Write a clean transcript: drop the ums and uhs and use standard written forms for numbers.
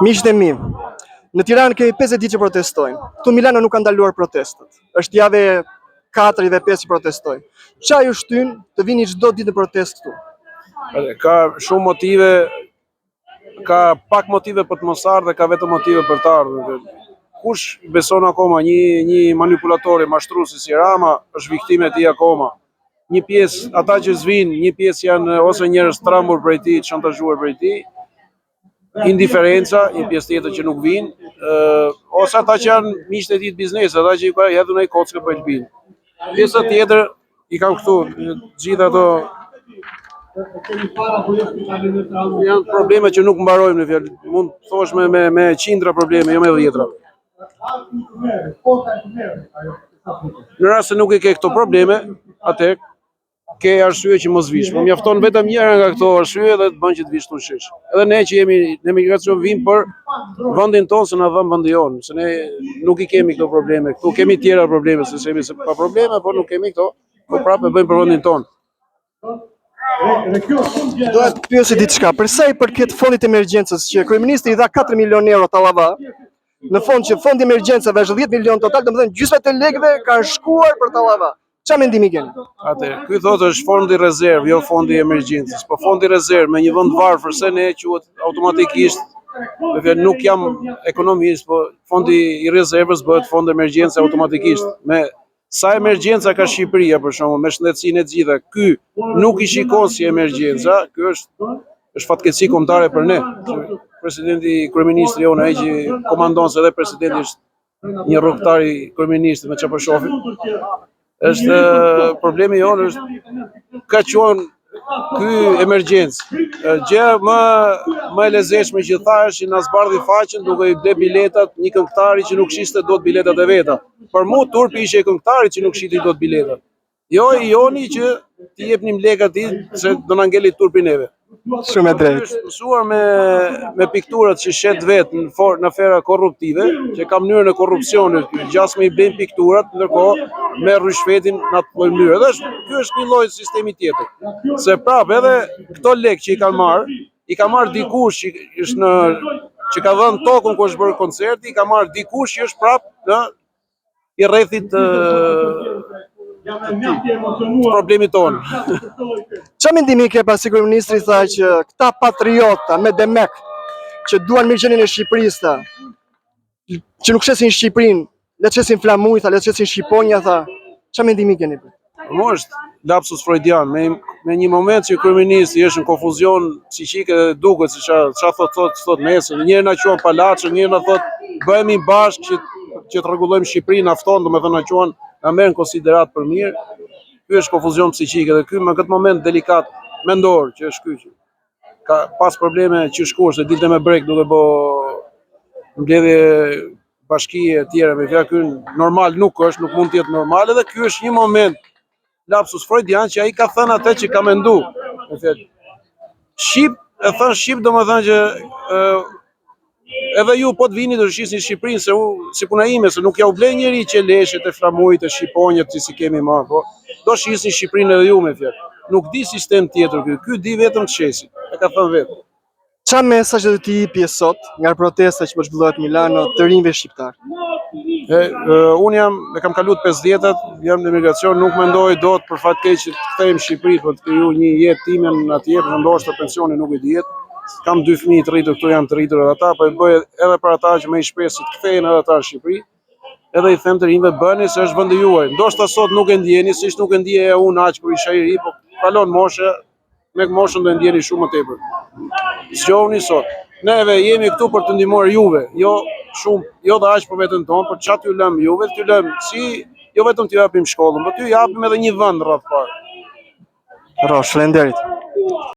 Miqtë e mi, në Tiranë kemi 50 ditë që protestojnë. Këtu në Milano nuk kanë ndaluar protestat. Është javë 4 dhe 5 që protestojnë. Çfarë ju shtyn të vini çdo ditë në protestë këtu? Ka shumë motive, ka pak motive për të mos ardhur dhe ka vetëm motive për të ardhur. Kush beson akoma një manipulator i mashtruesi si Rama është viktime e tij akoma. Një pjesë ata që zvin, një pjesë janë ose njerëz trambur prej tij, shantazhuar prej tij, indiferenca, një pjesë tjetër që nuk vinë, ose ata që janë miqtë e tij të biznesit, ata që i ka hedhur në kockë për të vinë. Pjesa tjetër i kam këtu, gjithë ato janë probleme që nuk mbarojnë në fjalë. Mund të thosh me qindra probleme, jo me dhjetra. Në rast se nuk i ke këto probleme, atë ke arsye që mos vish. Po mjafton vetëm njëra nga këto arsye dhe të bën që të vish shish. Edhe ne që jemi në emigracion vim për vendin tonë se na vën vendi jon, se ne nuk i kemi këto probleme. Këtu kemi tjera probleme, se jemi pa probleme, por nuk kemi këto. Po prapë bëjmë për vendin tonë. Doja të pyesë diçka, për sa i përket fondit emergjencës që kryeministri i dha 4 milionë euro Tallava, në fond që fondi emergjencave është 10 milion total, domethënë gjysma të lekëve kanë shkuar për Tallava. Çfarë mendimi keni? Ky thotë është fondi rezervë, jo fondi emergjencës. Po fondi rezervë me një vend varfër se ne quhet automatikisht, nuk jam ekonomist, po fondi i rezervës bëhet fond emergjencë automatikisht. Me sa emergjenca ka Shqipëria për shembull, me shëndetësinë e gjitha, ky nuk i shikon si emergjenca, ky është fatkeqësi kombëtare për ne. Presidenti, kryeministri jonë, ai që komandon se edhe presidenti është një rrugtar i kryeministit me çfarë po shohim. Është problemi jonë është ka qenë ky emergjencë. Gjë më e lezetshme që thash që na zbardhi faqen duke i ble biletat një këngëtari që nuk shiste dot biletat e veta. Për mua turpi ishte këngëtari që nuk shiti dot biletat. Jo i joni që t'i jepnim lekë atij se do na ngeli turpi neve. Shumë e drejtë. Është mësuar me pikturat që shet vetë në afera korruptive, që ka mënyrën e korrupsionit, gjasme i blen pikturat, ndërkohë me rishfetin në atë lloj mënyre. Dhe ky është një lloj sistemi tjetër. Se prapë edhe këto lekë që i ka marrë dikush që ka dhënë tokën ku është bërë koncerti, i ka marrë dikush që është prapë i rrethit problemi tonë. Çfarë mendimi ke pasi kryeministri tha që këta patriota me demek që duan mirëqenien e Shqipërisë, që nuk shesin Shqipërinë, le të shesin flamujtha, le të shesin shqiponja, tha. Çfarë mendimi keni? Mo është lapsus freudian, me një moment që kryeministri është në konfuzion psiqik dhe duket se çfarë thot nesër. Njëri na quan palaçë, njëri na thot bëhemi bashkë që të rregullojmë Shqipërinë, afton, domethënë na quan na merr në konsiderat për mirë. Ky është konfuzion psiqik dhe ky në këtë moment delikat mendor që është ky që ka pas probleme që shkuar se dilte me brek duke bë mbledhje bashkie e tjera me fjalë ky normal nuk mund të jetë normal edhe ky është një moment lapsus freudian që ai ka thënë atë që ka menduar. Me fjalë Shqip domethënë që edhe ju po të vini të shisni Shqipërinë se si puna ime se nuk ja u ble njëri që leshet e flamujt e shqiponjët që si kemi marrë, po do shisni Shqipërinë edhe ju me fjalë. Nuk di sistem tjetër ky di vetëm të shesit. E ka thënë vetë. Çfarë mesazh do t'i jepje sot nga protesta që po zhvillohet në Milano të rinjve shqiptar? Unë e kam kaluar 50-tat, jam në emigracion, nuk mendoj dot për fat keq që të kthejmë në Shqipëri, po të kriju një jetë time atje, ndoshta pensioni nuk i dihet. Kam 2 fëmijë të rritur, këtu janë të rritur edhe ata, po e bëj edhe për ata që më i shpresë të kthehen edhe ata në Shqipëri. Edhe i them të rinjve bëni se është vendi juaj. Ndoshta sot nuk e ndjeni, siç nuk e ndjeja unë aq kur isha i ri, po kalon mosha, me moshën do e ndjeni shumë më tepër. Zgjohuni sot. Neve jemi këtu për të ndihmuar juve, jo dhe aq për veten tonë, por çat ju lëm juve, t'ju lëm jo vetëm t'ju japim shkollën, por t'ju japim edhe një vend rreth parë. Faleminderit.